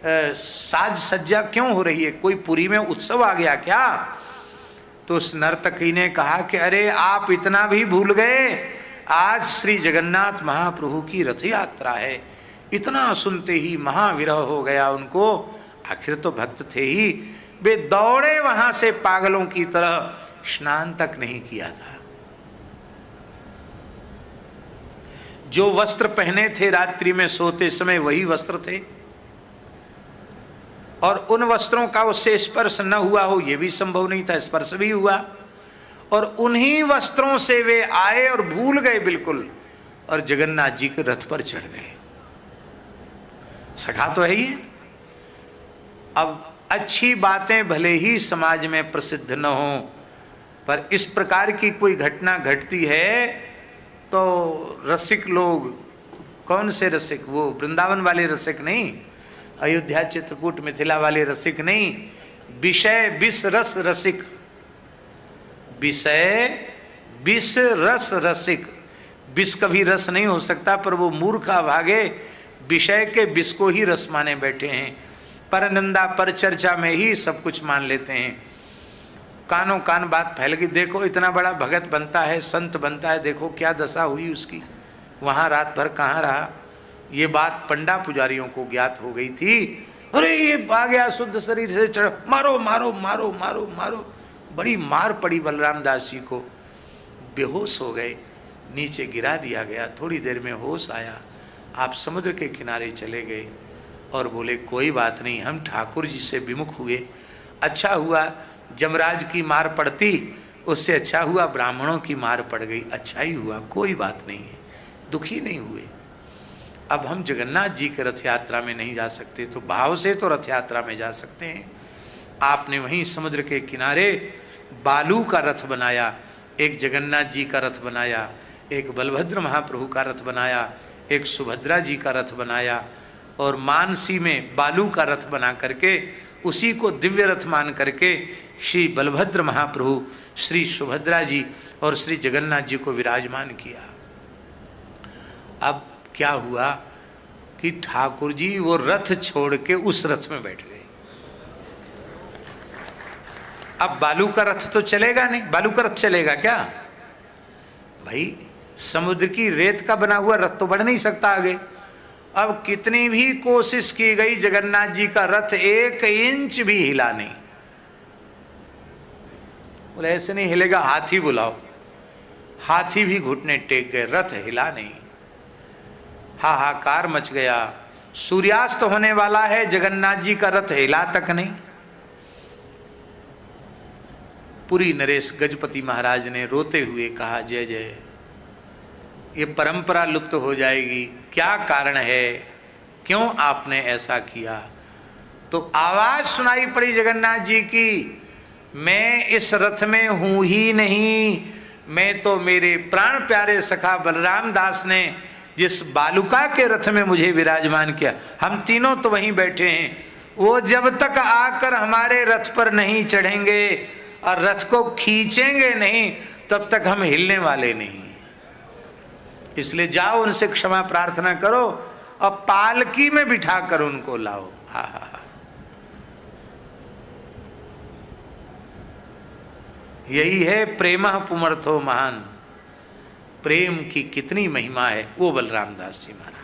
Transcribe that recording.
साज सज्जा क्यों हो रही है, कोई पुरी में उत्सव आ गया क्या? तो उस नर्तकी ने कहा कि अरे आप इतना भी भूल गए, आज श्री जगन्नाथ महाप्रभु की रथ यात्रा है। इतना सुनते ही महाविरह हो गया उनको, आखिर तो भक्त थे ही, वे दौड़े वहां से पागलों की तरह, स्नान तक नहीं किया था। जो वस्त्र पहने थे रात्रि में सोते समय वही वस्त्र थे, और उन वस्त्रों का उससे स्पर्श न हुआ हो यह भी संभव नहीं था, स्पर्श भी हुआ, और उन्हीं वस्त्रों से वे आए और भूल गए बिल्कुल, और जगन्नाथ जी के रथ पर चढ़ गए। सखा तो है ही। अब अच्छी बातें भले ही समाज में प्रसिद्ध न हो, पर इस प्रकार की कोई घटना घटती है तो रसिक लोग, कौन से रसिक, वो वृंदावन वाले रसिक नहीं, अयोध्या चित्रकूट मिथिला वाले रसिक नहीं, विषय विष रस रसिक, विषय विष रस रसिक। विष कभी रस नहीं हो सकता, पर वो मूर्ख अभागे विषय के विष को ही रस माने बैठे हैं, पर निंदा पर चर्चा में ही सब कुछ मान लेते हैं। कानों कान बात फैल गई, देखो इतना बड़ा भगत बनता है, संत बनता है, देखो क्या दशा हुई उसकी, वहां रात भर कहाँ रहा। ये बात पंडा पुजारियों को ज्ञात हो गई थी, अरे ये आ गया शुद्ध शरीर से चढ़, मारो मारो मारो मारो मारो। बड़ी मार पड़ी बलराम दास जी को, बेहोश हो गए, नीचे गिरा दिया गया। थोड़ी देर में होश आया, आप समुद्र के किनारे चले गए और बोले कोई बात नहीं, हम ठाकुर जी से विमुख हुए, अच्छा हुआ जमराज की मार पड़ती, उससे अच्छा हुआ ब्राह्मणों की मार पड़ गई, अच्छा ही हुआ, कोई बात नहीं है, दुखी नहीं हुए। अब हम जगन्नाथ जी के रथ यात्रा में नहीं जा सकते, तो भाव से तो रथ यात्रा में जा सकते हैं। आपने वहीं समुद्र के किनारे बालू का रथ बनाया, एक जगन्नाथ जी का रथ बनाया, एक बलभद्र महाप्रभु का रथ बनाया, एक सुभद्रा जी का रथ बनाया, और मानसी में बालू का रथ बना करके उसी को दिव्य रथ मान करके श्री बलभद्र महाप्रभु, श्री सुभद्रा जी और श्री जगन्नाथ जी को विराजमान किया। अब क्या हुआ कि ठाकुर जी वो रथ छोड़ के उस रथ में बैठ गए। अब बालू का रथ तो चलेगा नहीं, बालू का रथ चलेगा क्या भाई? समुद्र की रेत का बना हुआ रथ तो बढ़ नहीं सकता आगे। अब कितनी भी कोशिश की गई, जगन्नाथ जी का रथ 1 इंच भी हिला नहीं। बोले ऐसे नहीं हिलेगा, हाथी बुलाओ। हाथी भी घुटने टेक गए, रथ हिला नहीं। हाहाकार मच गया, सूर्यास्त होने वाला है, जगन्नाथ जी का रथ हिला तक नहीं। पुरी नरेश गजपति महाराज ने रोते हुए कहा, जय जय, ये परंपरा लुप्त हो जाएगी, क्या कारण है, क्यों आपने ऐसा किया? तो आवाज सुनाई पड़ी जगन्नाथ जी की, मैं इस रथ में हूं ही नहीं, मैं तो मेरे प्राण प्यारे सखा बलराम दास ने जिस बालुका के रथ में मुझे विराजमान किया, हम तीनों तो वहीं बैठे हैं, वो जब तक आकर हमारे रथ पर नहीं चढ़ेंगे और रथ को खींचेंगे नहीं, तब तक हम हिलने वाले नहीं। इसलिए जाओ उनसे क्षमा प्रार्थना करो और पालकी में बिठा कर उनको लाओ। हा हा हा, यही है प्रेमः पुमर्थो महान, प्रेम की कितनी महिमा है, वो बलराम दास जी महाराज।